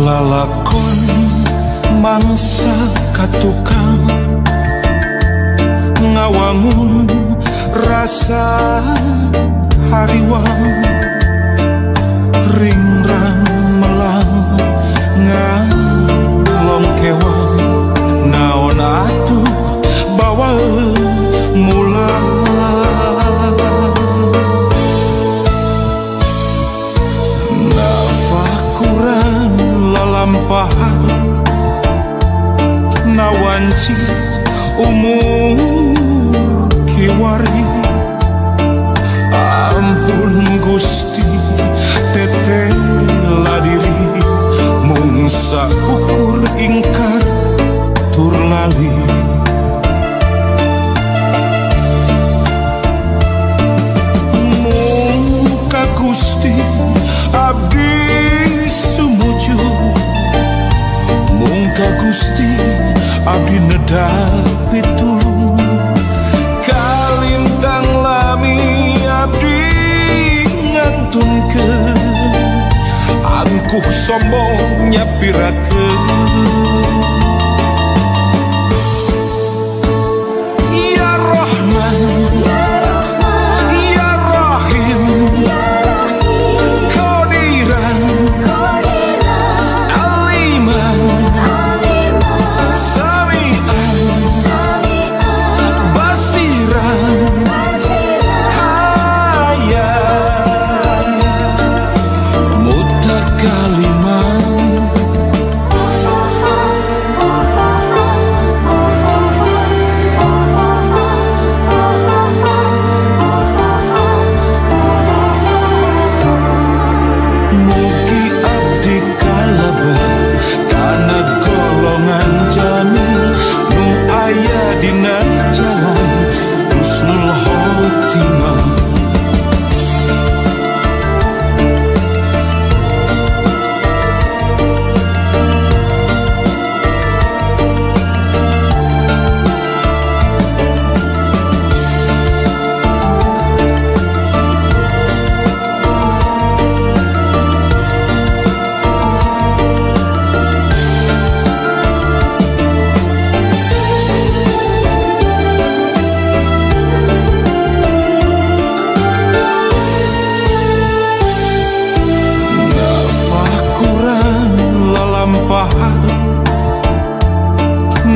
lalakon mangsa katukang ngawangun rasa hariwang ringrang melang ngalong kewang naon atuh bawa mulang nafakuran lalampahan nawanci umur kiwari ampun Gusti teteh ladiri mungsa ukur ingkar tur lali muka Gusti abdi sumuju muka Gusti abdi nedapi tulung kalintang lami abdi ngantunkeun angkuh sombong nyapirakeun ya Rahman ya Rahim Qadiran Aliman Sami'an Basiran Hayat Mutakaliman mugi abdi kalebet kana golongan jamil nu aya dina jalan husnul khotimah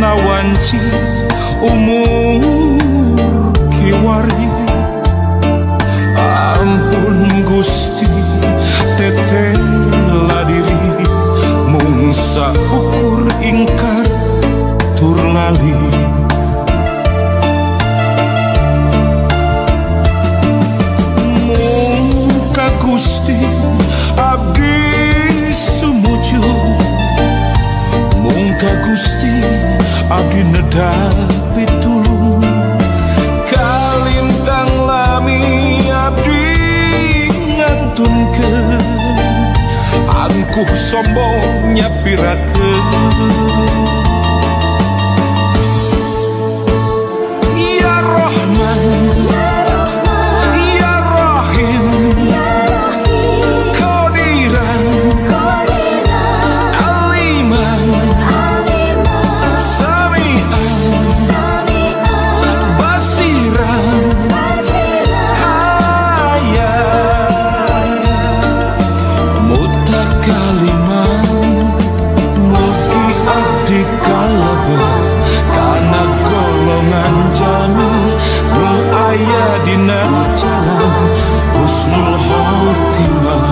nawanci umur kiwari ampun Gusti teteh ladiri mungsa ukur ingkar tur lali muka Gusti abdi sumuju muka Gusti abdi nedapi tulung kalintang lami abdi ngantunkeun angkuh sombong nyapirakeun ya Rahman ya Rahim Qadiran Aliman karena golongan jamil nu aya dina jalan husnul khotimah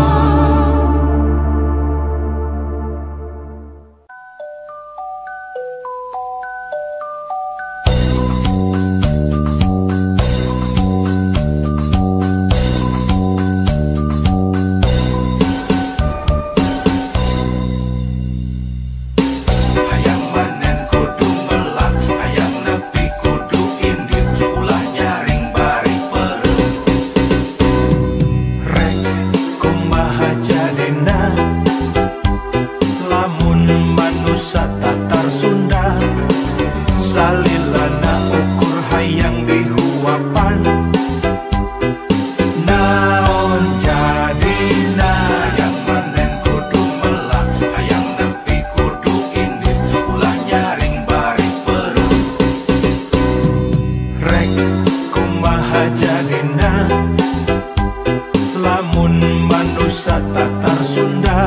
tatar Sunda.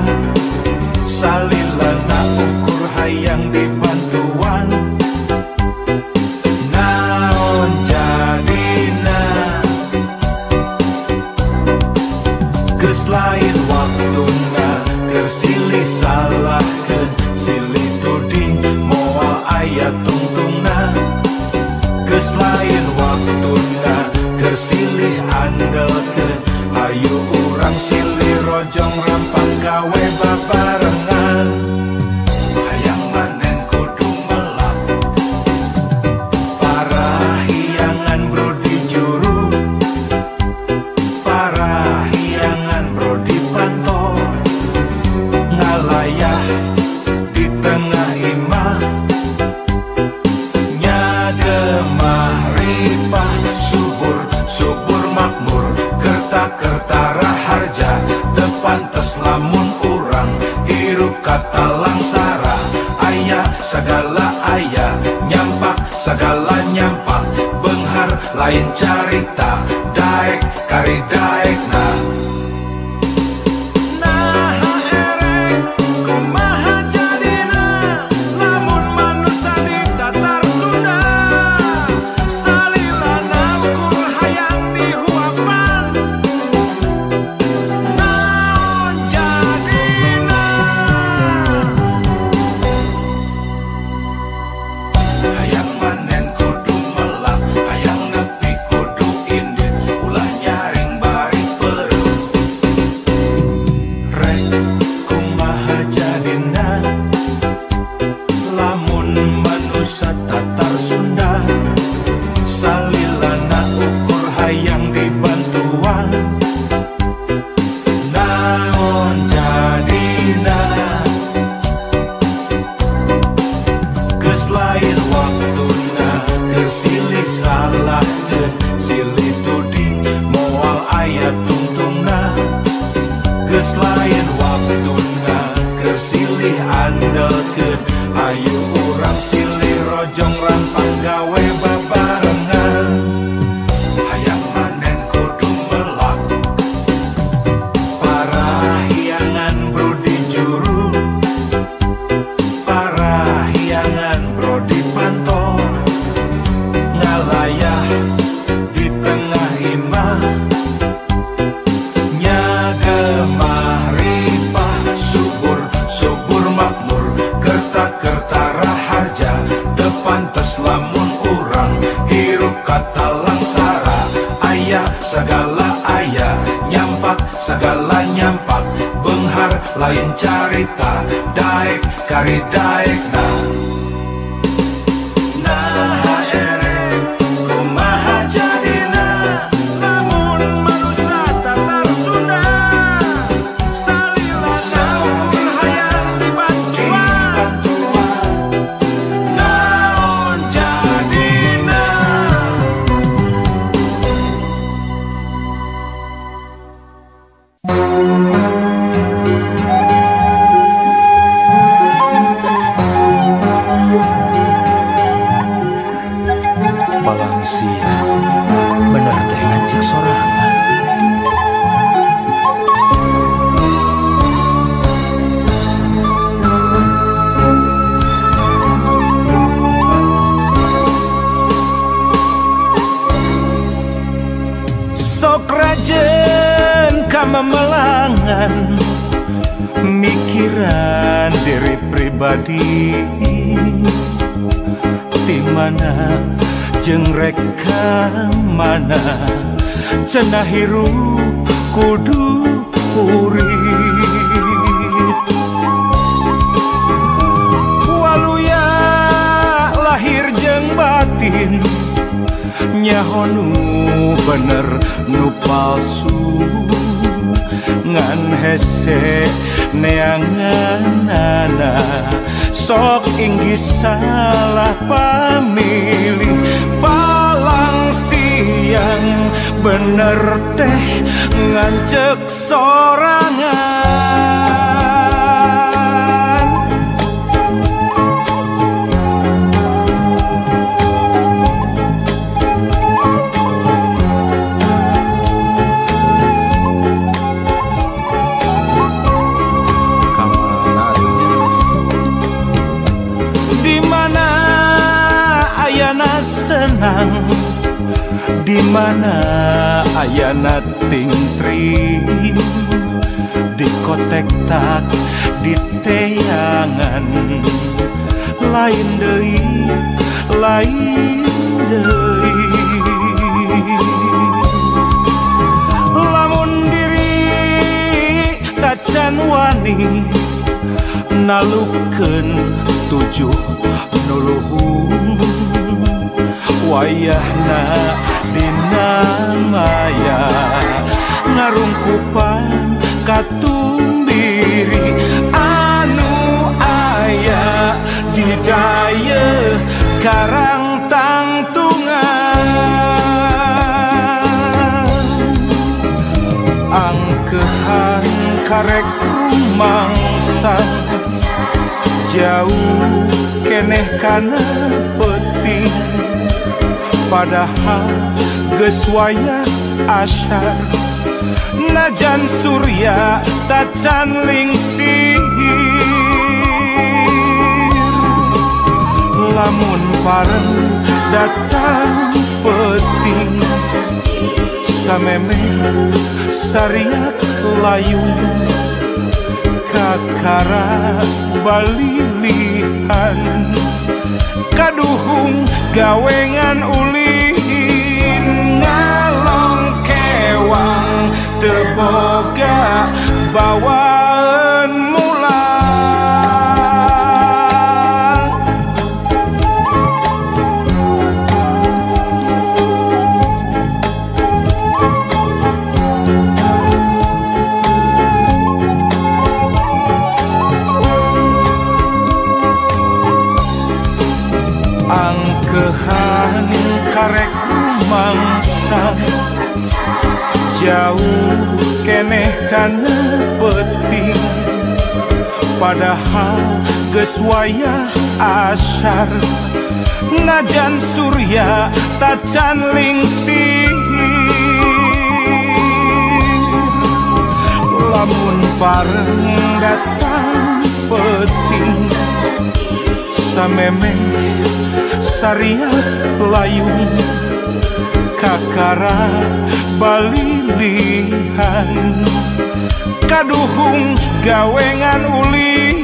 Salilana ukur hayang dibantuan, naon jadina. Geus lain waktuna tersilih salahkeun, silih tuding moal aya tungtungna. Geus lain waktuna tersilih andelkeun, ayu urang silih rojong rampang gawe babarengan. Hayang manen kudu melak, parahiangan brodi juru, parahiangan brodi pantol, ngalayah di tengah imah, nyademah ripah subur subur makmur, kerta-kerta raharja tepantes lamun urang hirup kata langsara. Aya segala aya, nyampak segala nyampak, benghar lain carita, daek kari daekna. Tatar Sunda, salilana ukur hayang dibantuan, naon jadina. Geus lain waktuna tersilih salahkeun, silih tuding moal aya tungtungna. Geus lain waktuna tersilih andelkeun, ayu urang silih rojong rampang gawe babarengan. Hayang manen kudu melak, parahiangan brodi juru, parahiangan brodi pantol, ngalayah di tengah imah, nyagemah ripah subur subur makmur, kerta-kerta raharja tepantes lamun urang hirup kata langsara. Aya segala aya, nyampak segala nyampak, benghar lain carita, daek kari daekna. Nah ere kumaha jadina, lamun manusia tatar Sunda, salilana ukur hayang dibantuan, naon jadina. Palang siang bener teh ngancik sorangan. Sok rajen kamamelangan, mikiran diri pribadi, dimana jeung reka mana cenah hirup kudu urit. Waluya lahir jeung batin, nyaho nu bener nu palsu, ngan hese neanganana sok inggih salah pamilih. Palang siang bener teh ngancek sorangan. Mana ayana tingtring dikotek tak di teangan lain deui lamun diri tacan wani nalukeun tujuh nuluhung wayahna dina maya ngarungkupan katumbiri anu aya di daya karang tangtungan angkehan karek rumangsang jauh keneh kana penting padahal geus wayah asyar najan surya tacan lingsir lamun pareng datang peting sameme sariak layung kakara balilihan kaduhung gawengan ulin ngalong kewang teboga bawaan mulang angkehan karek rumangsang jauh keneh kana penting padahal geus wayah asyar najan surya tacan lingsir lamun pareng datang peting sameme sariak layung kakara balilihan kaduhung gawengan ulin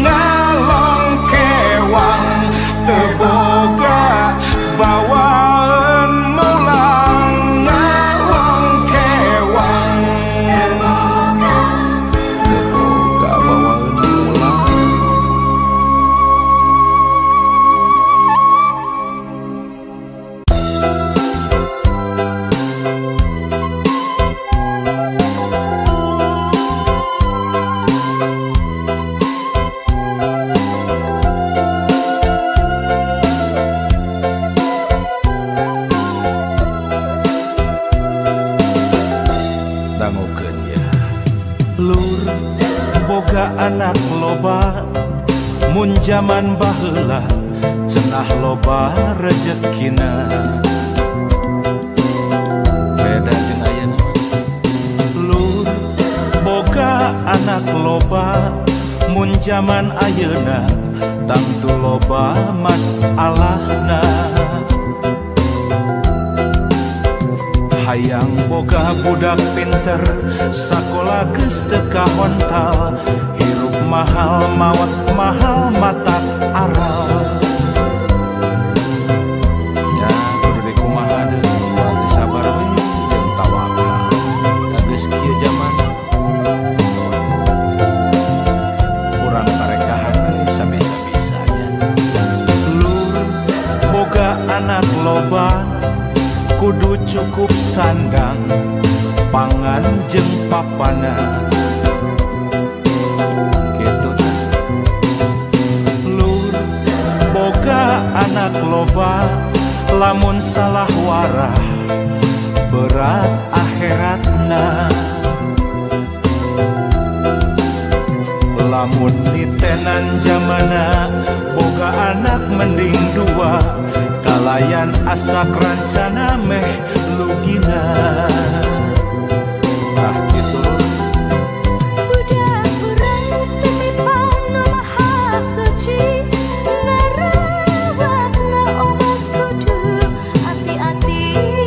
ngalong kewang teboga bawaan mulang ngalong kewang teboga bawaan mulang lur boga anak loba mun jaman baheula cenah loba rezekina beda jeung ayeuna lur boga anak loba mun jaman ayeuna tangtu loba masalahna hayang boga budak pinter sakola geus teu kahontal hirup mahal maot mahal mata aral nya kudu dikumaha deui kudu sabar we jeung tawakal da geus kieu jaman urang tarekahan we sabisa-bisanya lur boga anak loba kudu cukup sandang pangan jeung papana kitu tah lur boga anak loba lamun salah warah berat akhiratna lamun nitenan jamana boga anak mending dua kalayan asa rancana meh lugina ah gitu budak urang titipan maha suci ngarawatna obat kudu hati-hati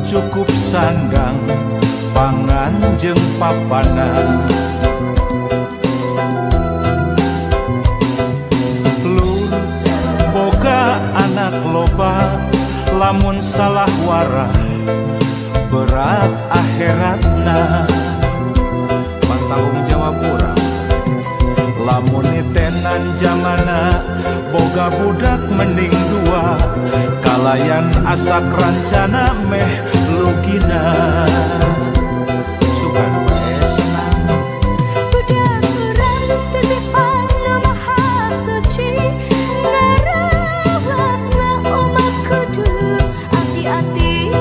cukup sandang pangan jeung papanan. Lur boga anak loba lamun salah warah berat akhiratna. Tanggung jawab urang lamun nitenan jamana boga budak mending dua kalayan asak rancana meh lugina. Sugan wae senang budak urang titipan Maha Suci ngarawatna umat kudu hati-hati.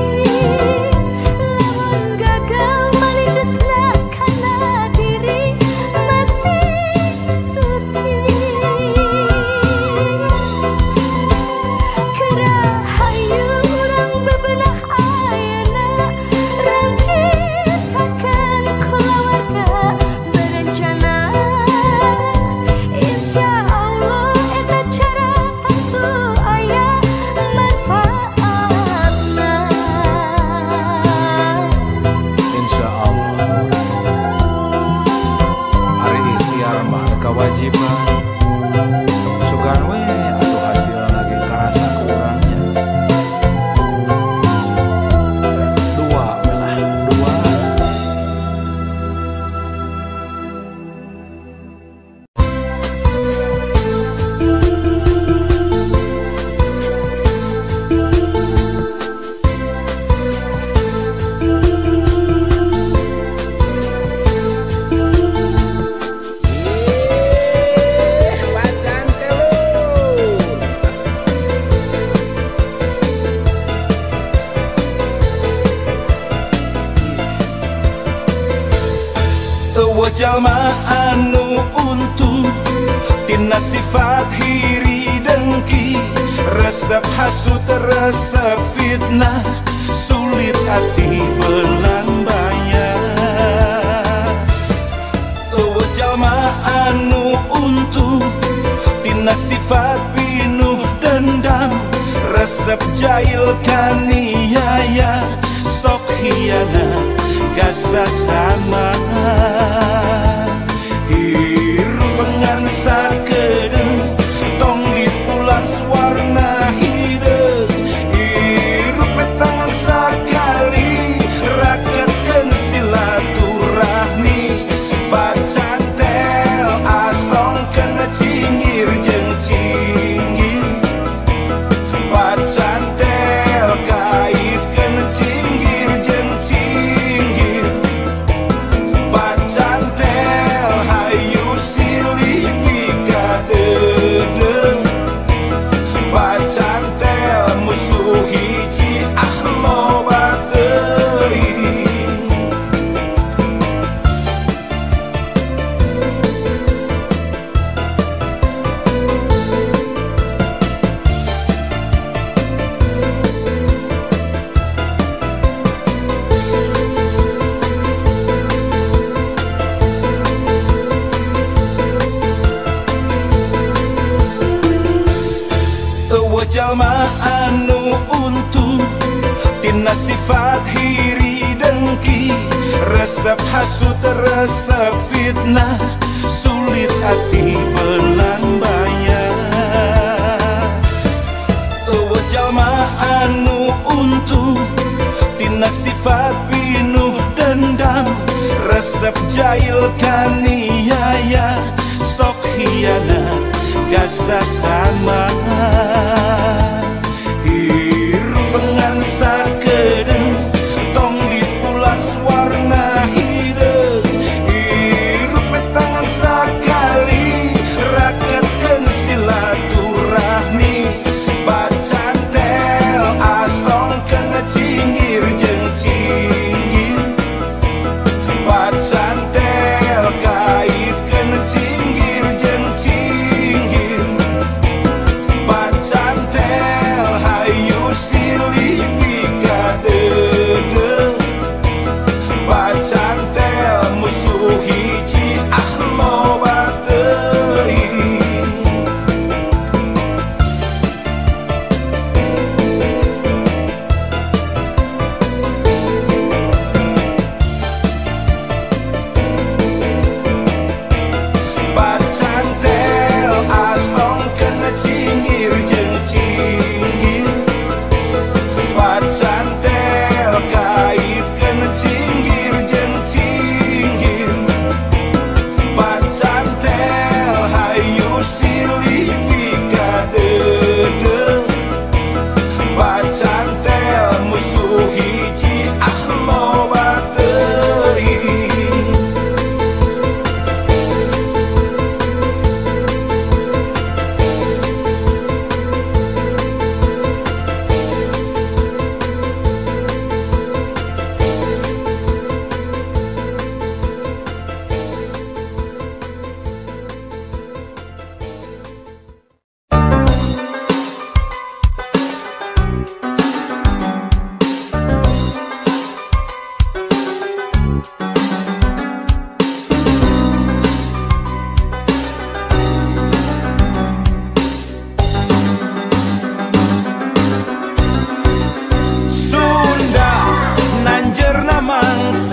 Sugan we atuh hasil lagi karasa ke urangnya. Dua belah dua. Jalma anu untung tina sifat hiri dengki, resep hasut resep fitnah, sulit hati belang bayar. Jalma anu untung tina sifat pinuh dendam, resep jahil kaniaya, sok hianat gasa sama. Hirupengan sakedeng tong dipulas warna hideung, hirup tangan sakali raketkeun silaturahmi, bacantel asongkeun cinggir jeung cinggir, bacantel kaitkeun cinggir jeung cinggir, bacantel hayu silih pigadeudeung, bacantel musuh hiji loba teuing. Jalma anu untung tina sifat hiri dengki, resep hasut resep fitnah, sulit hati belang bayar. Jalma anu untung tina sifat pinuh dendam, resep jahil kaniaya, sok hianat gasa sama. Hirupengan sakedeng tong dipulas warna hideung, hirup tangan sakali raketkeun silaturahmi, bacantel asong.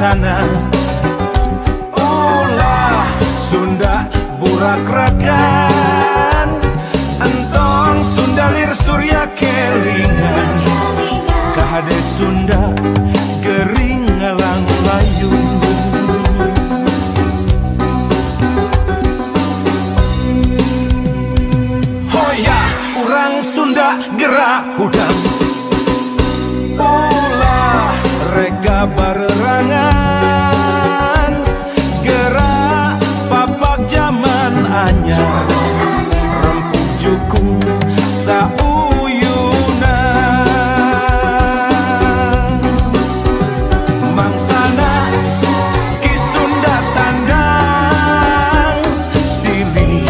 mangsana ulah Sunda burak rakan entong Sundalir Surya kelingan kahade Sunda gering ngalang layung. Hoya urang Sunda gerak hudang ulah reka barerangan gerak papak zaman anyar rempuk jukung sauyunan mangsana ki Sunda tandang silih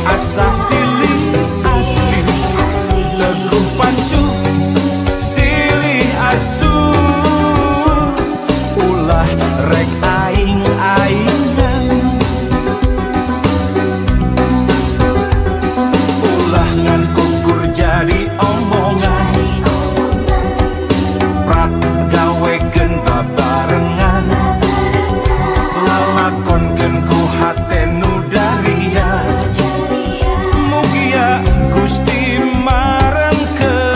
asah silih asih teguh pancu silih asuh ulah rek aing-aingan ulah ngan kukur jadi omongan prak gawekeun babarengan lalakonkeun ku hate nu daria mugia Gusti marengkeun.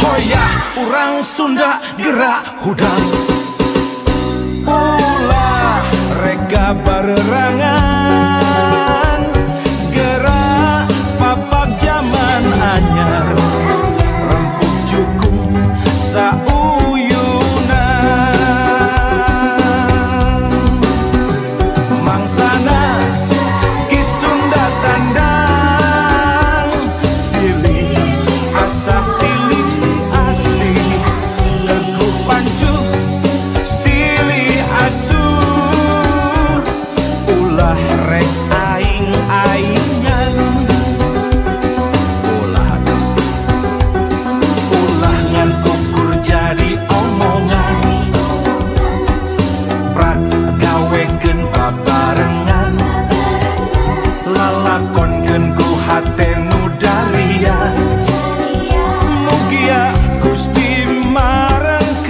Hoya urang Sunda gerak hudang ulah reka barerangan gerak papak zaman anyar rempuk jukung sauyunan mangsana ki Sunda tandang silih asah silih asih teguh pancu silih asuh ulah rek aing-aingan ulah ngan kukur jadi omongan prak gawekeun babarengan lalakonkeun ku hate nu daria mugia Gusti marengkeun.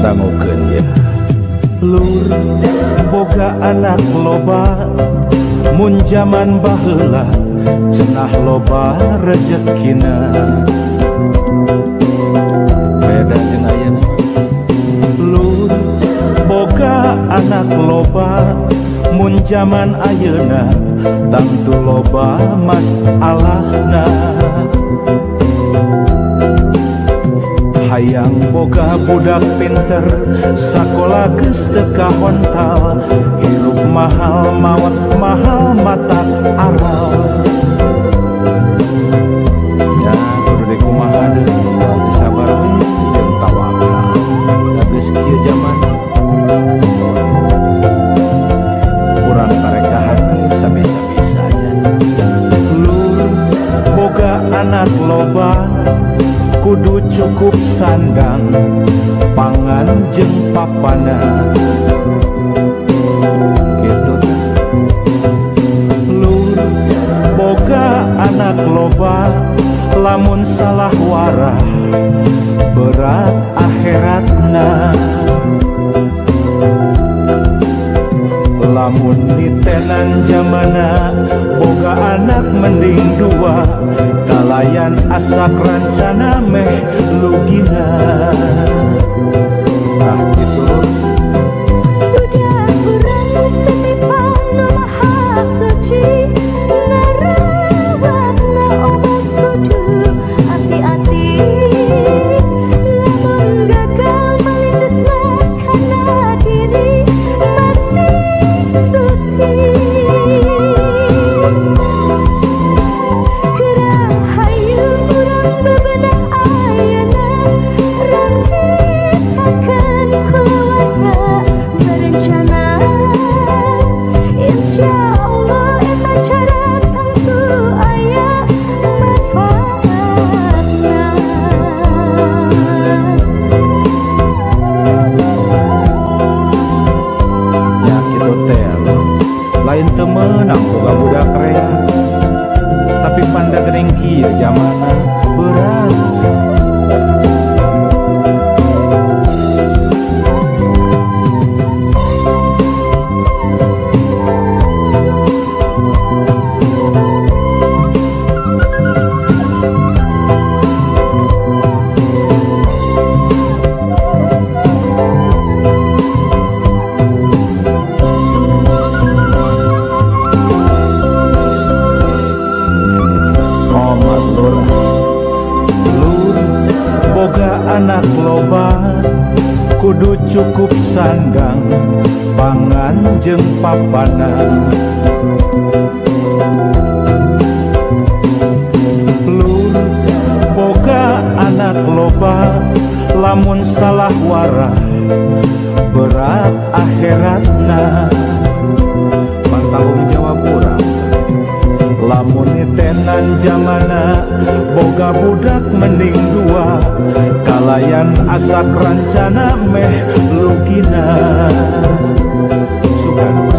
Dangukeun ya lur boga anak loba mun jaman baheula cenah loba rezekina beda jeung ayeuna lur boga anak loba mun jaman ayeuna tangtu loba masalahna hayang boga budak pinter sakola geus teu kahontal hirup mahal mawat mahal matak aral ya kudu dikumaha deui sabar we jeung tawakal da geus kieu zaman urang tarekahan sabisa-bisanya lur boga anak anak loba kudu cukup sandang pangan jeung papana gitu lur boga anak loba lamun salah warah berat akhiratna lamun nitenan zamana boga anak mending dua kalayan asa rancana meh lugina nah gitu Budak urang titipan nu maha suci ngarawatna obat kudu hati-hati lamun gagal malingesna kana diri masih suci Gerahayu urang bebenah ayeuna rancitakeun keluarga berencana Insya Allah eta cara tangtu aya manfaatna ya gitu teh lain temenang boga budak rea tapi panda gering kieu zamana berat anak loba kudu cukup sandang pangan jeung papana lur boga anak loba lamun salah warah berat akhiratna tanggung jawab urang lamun nitenan zamana boga budak mending dua kalayan asak rancana meh lugina sugan